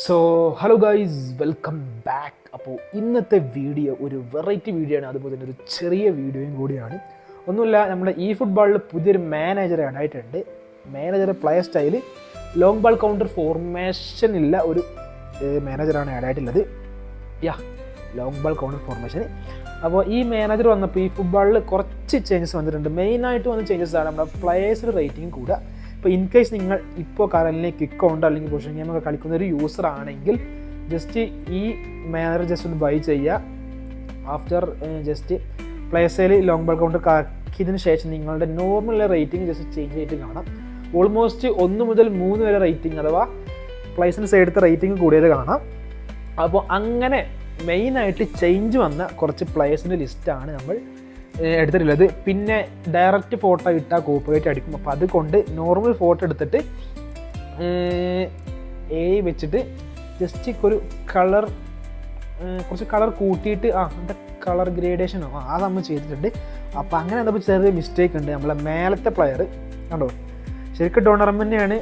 So hello guys, welcome back. അപ്പോൾ ഇന്നത്തെ video ഒരു വെറൈറ്റി വീഡിയോ ആണ്, അതുപോലെ തന്നെ ഒരു ചെറിയ വീഡിയോയും കൂടിയാണ്. ഒന്നുമില്ല, നമ്മുടെ ഈ ഫുട്ബോളിൽ പുതിയൊരു മാനേജർ ആയിട്ടുണ്ട്. Manager player style long ball counter formation ഇല്ല ഒരു മാനേജറാണ് ആഡായിട്ടുള്ളത്. Long ball counter formation. അപ്പോൾ ഈ മാനേജർ വന്നപ്പോൾ ഈ ഫുട്ബോളിൽ കുറച്ച് ചേഞ്ചസ് വന്നിട്ടുണ്ട്. മെയിനായിട്ട് വന്ന ചേഞ്ചസ് ആണ് നമ്മുടെ പ്ലെയേഴ്സിന് റേറ്റിംഗ് കൂടുക. ഇപ്പോൾ ഇൻ കേസ് നിങ്ങൾ ഇപ്പോൾ കറൻറ്റ്ലി കിക്ക് ഉണ്ടോ അല്ലെങ്കിൽ പൊസിഷൻ ഗെയിമൊക്കെ കളിക്കുന്ന ഒരു യൂസർ ആണെങ്കിൽ ജസ്റ്റ് ഈ മാനേജർ ജസ്റ്റ് ഒന്ന് ബൈ ചെയ്യുക. ആഫ്റ്റർ ജസ്റ്റ് പ്ലേയേഴ്സിൽ ലോങ് ബാൾ കൗണ്ടർ ആക്കിയതിന് ശേഷം നിങ്ങളുടെ നോർമൽ റേറ്റിംഗ് ജസ്റ്റ് ചേഞ്ച് ചെയ്തിട്ട് കാണാം. ഓൾമോസ്റ്റ് 1 മുതൽ 3 വരെ റേറ്റിംഗ് അഥവാ പ്ലേയേഴ്സിന് സൈഡത്തെ റേറ്റിംഗ് കൂടിയത് കാണാം. അപ്പോൾ അങ്ങനെ മെയിനായിട്ട് ചേഞ്ച് വന്ന കുറച്ച് പ്ലേയേഴ്സിൻ്റെ ലിസ്റ്റാണ് നമ്മൾ എടുത്തിട്ടുള്ളത്. പിന്നെ ഡയറക്റ്റ് ഫോട്ടോ ഇട്ടാൽ കോപ്പിറൈറ്റ് അടിക്കും. അപ്പോൾ അതുകൊണ്ട് നോർമൽ ഫോട്ടോ എടുത്തിട്ട് വെച്ചിട്ട് ജസ്റ്റ് ഒരു കളർ കുറച്ച് കളർ കൂട്ടിയിട്ട് എന്താ കളർ ഗ്രേഡേഷനോ അത് നമ്മൾ ചെയ്തിട്ടുണ്ട്. അപ്പോൾ അങ്ങനെ എന്താ ചെറിയ മിസ്റ്റേക്ക് ഉണ്ട്. നമ്മളെ മേലത്തെ പ്ലെയർ കണ്ടോ, ശരിക്കും ഡോണർമെൻ്റാണ്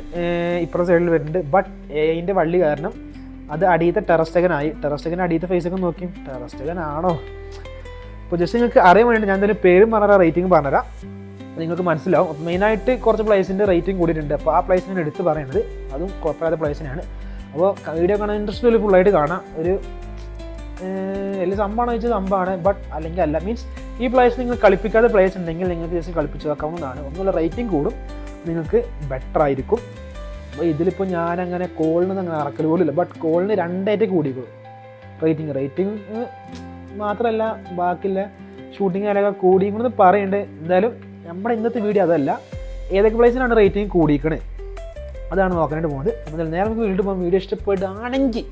ഇപ്പുറത്തെ സൈഡിൽ വരുന്നുണ്ട്. ബട്ട് അതിൻ്റെ വള്ളി കാരണം അത് അടിയത്തെ ടെറസ്റ്റഗനായി. ടെറസ്റ്റഗൻ അടിയത്തെ ഫേസൊക്കെ നോക്കി ടെറസ്റ്റഗൻ ആണോ. അപ്പോൾ ജസ്റ്റ് നിങ്ങൾക്ക് അറിയാൻ വേണ്ടി ഞാൻ തന്നെ പേരും പറഞ്ഞാൽ റേറ്റിംഗ് പറഞ്ഞുതരാം, നിങ്ങൾക്ക് മനസ്സിലാവും. അപ്പോൾ മെയിനായിട്ട് കുറച്ച് പ്ലേസിൻ്റെ റേറ്റിംഗ് കൂടിയിട്ടുണ്ട്. അപ്പോൾ ആ പ്ലേസിനെ എടുത്ത് പറയുന്നത് അതും കുഴപ്പമില്ലാത്ത പ്ലേസിനാണ്. അപ്പോൾ വീഡിയോ കാണാൻ ഇൻട്രസ്റ്റ് ഉള്ള ഫുള്ളായിട്ട് കാണാം. ഒരു വലിയ സംഭവമാണ് വെച്ചാൽ സംഭവമാണ്, ബട്ട് അല്ലെങ്കിൽ അല്ല. മീൻസ് ഈ പ്ലേസ് നിങ്ങൾ കളിപ്പിക്കാത്ത പ്ലേസ് ഉണ്ടെങ്കിൽ നിങ്ങൾക്ക് ജസ്റ്റ് കളിപ്പിച്ച് വെക്കാവുന്നതാണ്. ഒന്നുമില്ല, റേറ്റിംഗ് കൂടും, നിങ്ങൾക്ക് ബെറ്റർ ആയിരിക്കും. അപ്പോൾ ഇതിലിപ്പോൾ ഞാനങ്ങനെ കോളിന് അങ്ങനെ ഇറക്കൽ പോലും ഇല്ല. ബട്ട് കോളിന് 2 കൂടിക്കോളും റേറ്റിംഗ് മാത്രമല്ല ബാക്കിയുള്ള ഷൂട്ടിങ് അതിലൊക്കെ കൂടിയെന്ന് പറയുന്നുണ്ട്. എന്തായാലും നമ്മുടെ ഇന്നത്തെ വീഡിയോ അതല്ല, ഏതൊക്കെ പ്ലേസിനാണ് റേറ്റിംഗ് കൂടിയിരിക്കണേ അതാണ് നോക്കാനായിട്ട് പോകുന്നത്. അപ്പോൾ നേരെ നമുക്ക് വീണ്ടും പോകുമ്പോൾ വീഡിയോ ഇഷ്ടപ്പെടുകയാണെങ്കിൽ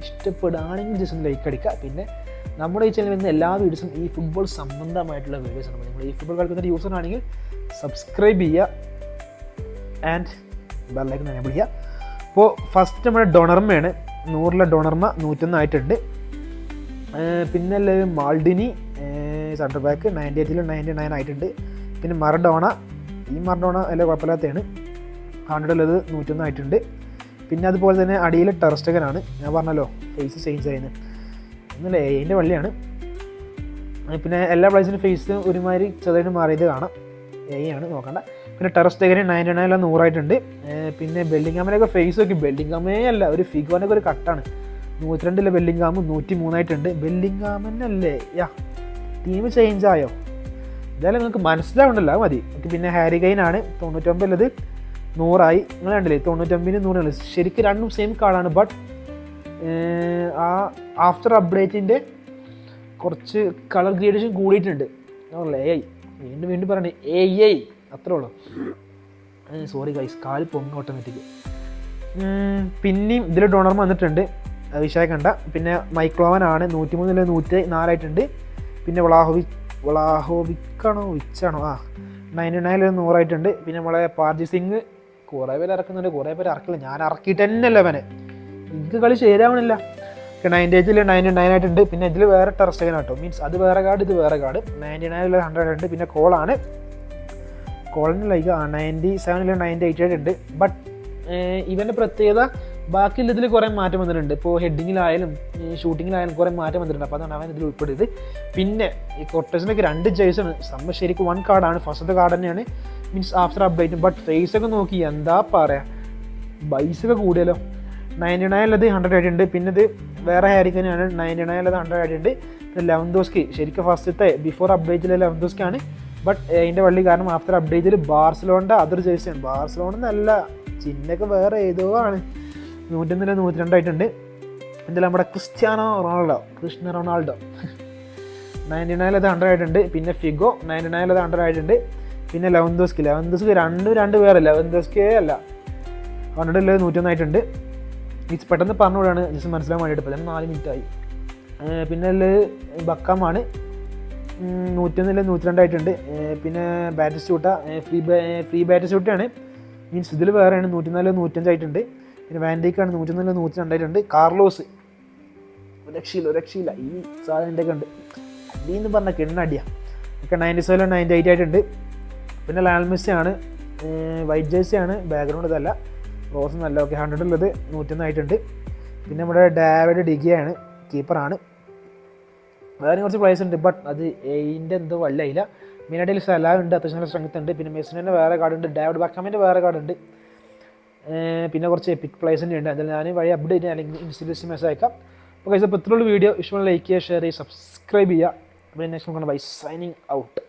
ജസ്റ്റ് ഒന്ന് ലൈക്ക് അടിക്കുക. പിന്നെ നമ്മുടെ ഈ ചാനലിൽ വരുന്ന എല്ലാ വീഡിയോസും ഈ ഫുട്ബോൾ സംബന്ധമായിട്ടുള്ള വീഡിയോസാണ്. അപ്പോൾ നിങ്ങൾ ഈ ഫുട്ബോൾ കളിക്കുന്ന യൂസറാണെങ്കിൽ സബ്സ്ക്രൈബ് ചെയ്യുക ആൻഡ് ബെല്ലൈക്കൺ എനേബിൾ ചെയ്യുക. അപ്പോൾ ഫസ്റ്റ് നമ്മുടെ ഡൊണർമയാണ്. 100 ഡൊണർമ 101 ആയിട്ടുണ്ട്. പിന്നെ മാൾഡിനി സെൻറ്റർ ബാക്ക് 98 99 ആയിട്ടുണ്ട്. പിന്നെ മറഡോണ എല്ലാം കുഴപ്പമില്ലാത്തതാണ്. 100 101 ആയിട്ടുണ്ട്. പിന്നെ അതുപോലെ തന്നെ അടിയിൽ ടെറസ്റ്റഗനാണ്. ഞാൻ പറഞ്ഞല്ലോ ഫേസ് ചേഞ്ച് ചെയ്യുന്നത് ഒന്നുമില്ല, അതിൻ്റെ വള്ളിയാണ്. പിന്നെ എല്ലാ പ്ലേസിനും ഫേസ് ഒരുമാതിരി ചെറുതായിട്ട് മാറിയത് കാണാം. ആണ് നോക്കണ്ട. പിന്നെ ടെറസ്റ്റഗന് 99 100 ആയിട്ടുണ്ട്. പിന്നെ ബെല്ലിംഗാമിനൊക്കെ ഫേസ് നോക്കി, ബെല്ലിംഗാമേ അല്ല ഒരു ഫിഗോനൊക്കെ ഒരു കട്ടാണ്. 102 ബെല്ലിംഗാം 103 ആയിട്ടുണ്ട്. ബെല്ലിംഗാമല്ലേ ടീം ചേഞ്ച് ആയോ എന്തായാലും നിങ്ങൾക്ക് മനസ്സിലാവുണ്ടല്ലോ, മതി. പിന്നെ ഹാരി കെയ്നാണ് 99 100 ആയി. നിങ്ങൾ കണ്ടില്ലേ 99 100 ശരിക്കും രണ്ടും സെയിം കാർഡാണ്. ബട്ട് ആ ആഫ്റ്റർ അപ്ഡേറ്റിൻ്റെ കുറച്ച് കളർ ഗ്രേഡേഷൻ കൂടിയിട്ടുണ്ട്. വീണ്ടും പറയണേ അത്രേ ഉള്ളൂ. സോറി ഗൈസ്, കാല് പൊങ്ങ് ഓട്ടോമാറ്റിക്. പിന്നെയും ഇതിൽ ഡോണർ വന്നിട്ടുണ്ട്, വിഷയം കണ്ട. പിന്നെ മൈക്ലോവനാണ് 103 104 ആയിട്ടുണ്ട്. പിന്നെ വിച്ചാണോ 99 100 ആയിട്ടുണ്ട്. പിന്നെ നമ്മളെ പാർജി സിംഗ് കുറേ പേര് ഇറക്കുന്നുണ്ട്, കുറേ പേര് ഇറക്കില്ല. ഞാൻ ഇറക്കിയിട്ട് തന്നെയല്ല അവനെ, എനിക്ക് കളി ശരിയാവണില്ല. 98 99 ആയിട്ടുണ്ട്. പിന്നെ ഇതിൽ വേറെ ടെറസ്റ്റഗൻ ആട്ടോ, മീൻസ് അത് വേറെ കാർഡ് ഇത് വേറെ കാർഡ്. 99 100 ആയിട്ടുണ്ട്. പിന്നെ കോളിന് 97 98 ആയിട്ടുണ്ട്. ബട്ട് ഇവൻ്റെ പ്രത്യേകത ബാക്കിയുള്ളതിൽ കുറേ മാറ്റം വന്നിട്ടുണ്ട്. ഇപ്പോൾ ഹെഡിങ്ങിലായാലും ഷൂട്ടിങ്ങിലായാലും കുറേ മാറ്റം വന്നിട്ടുണ്ട്. അപ്പോൾ അതാണ് അവൻ ഇതിൽ ഉൾപ്പെടുന്നത്. പിന്നെ ഈ കൊട്ടേഴ്സിനൊക്കെ 2 ജേഴ്സാണ്. സംഭവം ശരിക്കും 1 കാർഡാണ്, ഫസ്റ്റത്തെ കാർഡ് തന്നെയാണ് മീൻസ് ആഫ്റ്റർ അപ്ഡേറ്റ്. ബട്ട് ഫേസൊക്കെ നോക്കി എന്താ പറയുക, ബൈസൊക്കെ കൂടിയല്ലോ. 99 100 ആയിട്ടുണ്ട്. പിന്നെ ഇത് വേറെ ഹാരിക്കനാണ് 99 100 ആയിട്ടുണ്ട്. പിന്നെ ലെവൻഡോസ്കി ശരിക്കും ഫസ്റ്റത്തെ ബിഫോർ അപ്ഡേറ്റിലെ ലെവൻഡോസ്കിയാണ്. ബട്ട് അതിൻ്റെ വള്ളി കാരണം ആഫ്റ്റർ അപ്ഡേറ്റിൽ ബാർസലോണിൻ്റെ അതർ ജേഴ്സിയാണ്. ബാർസലോണ നല്ല ചിഹ്നൊക്കെ വേറെ ഏതോ ആണ്. 101 102 ആയിട്ടുണ്ട്. എന്തായാലും നമ്മുടെ ക്രിസ്റ്റ്യാനോ റൊണാൾഡോ 99 100 ആയിട്ടുണ്ട്. പിന്നെ ഫിഗോ 99 100 ആയിട്ടുണ്ട്. പിന്നെ ലെവൻഡോസ്കി 2 വേറെ ലെവൻഡോസ്കിയേ അല്ല 100 101 ആയിട്ടുണ്ട്. ഇത് പെട്ടെന്ന് പറഞ്ഞുകൂടാണ് ജസ്റ്റ് മനസ്സിലാൻ വേണ്ടിയിട്ട്. ഇപ്പോൾ തന്നെ 4 മിനിറ്റ് ആയി. പിന്നെ ബക്കാമാണ് 101 102 ആയിട്ടുണ്ട്. പിന്നെ ബാറ്റിസ്റ്റൂട്ട ഫ്രീ ബാറ്റിസ്റ്റൂട്ടയാണ്, മീൻസ് ഇതിൽ വേറെയാണ് 104 105 ആയിട്ടുണ്ട്. പിന്നെ വാൻഡേക്കാണ് 104 102 ആയിട്ടുണ്ട്. കാർലോസ് രക്ഷയില്ല ഈ സാധനൻ്റെ ഒക്കെ ഉണ്ട്. അടിയെന്ന് പറഞ്ഞാൽ കിണ്ണടിയാണ് ഒക്കെ 97 98 ആയിട്ടുണ്ട്. പിന്നെ ലയണൽ മെസ്സി ആണ്, വൈറ്റ് ജേഴ്സി ആണ്, ബാക്ക്ഗ്രൗണ്ട് ഇതല്ല, റോസ് നല്ല. ഓക്കെ 100 101 ആയിട്ടുണ്ട്. പിന്നെ നമ്മുടെ ഡേവിഡ് ഡിഗിയാണ്, കീപ്പറാണ്. വേറെ കുറച്ച് പ്ലേയേഴ്സ് ഉണ്ട്, ബട്ട് അത് എയിൻ്റെ എന്തോ വല്ലയില്ല. മെയിനായിട്ട് സലാഹ് ഉണ്ട്, അത്യാവശ്യം നല്ല സ്ട്രെങ്ത് ഉണ്ട്. പിന്നെ മെസ്സിൻ്റെ വേറെ കാർഡുണ്ട്, ഡേവിഡ് ബക്കാമിൻ്റെ വേറെ കാർഡുണ്ട്. പിന്നെ കുറച്ച് എപ്പിക് പ്ലേയേഴ്സിൻ്റെ ഉണ്ട്. അതിൽ ഞാൻ വഴി അപ്ഡേറ്റ് അല്ലെങ്കിൽ ഇൻസ്റ്റഗ്രാമിൽ മെസ്സേജ് അയക്കാം. അപ്പോൾ ഗൈസ്, അപ്പോൾ ഇത്രയുള്ള വീഡിയോ ഇഷ്ടമുള്ള ലൈക്ക് ചെയ്യുക, ഷെയർ ചെയ്യുക, സബ്സ്ക്രൈബ് ചെയ്യുക. അപ്പോൾ നെക്സ്റ്റ് നമുക്ക് ബൈ സൈനിങ് ഔട്ട്.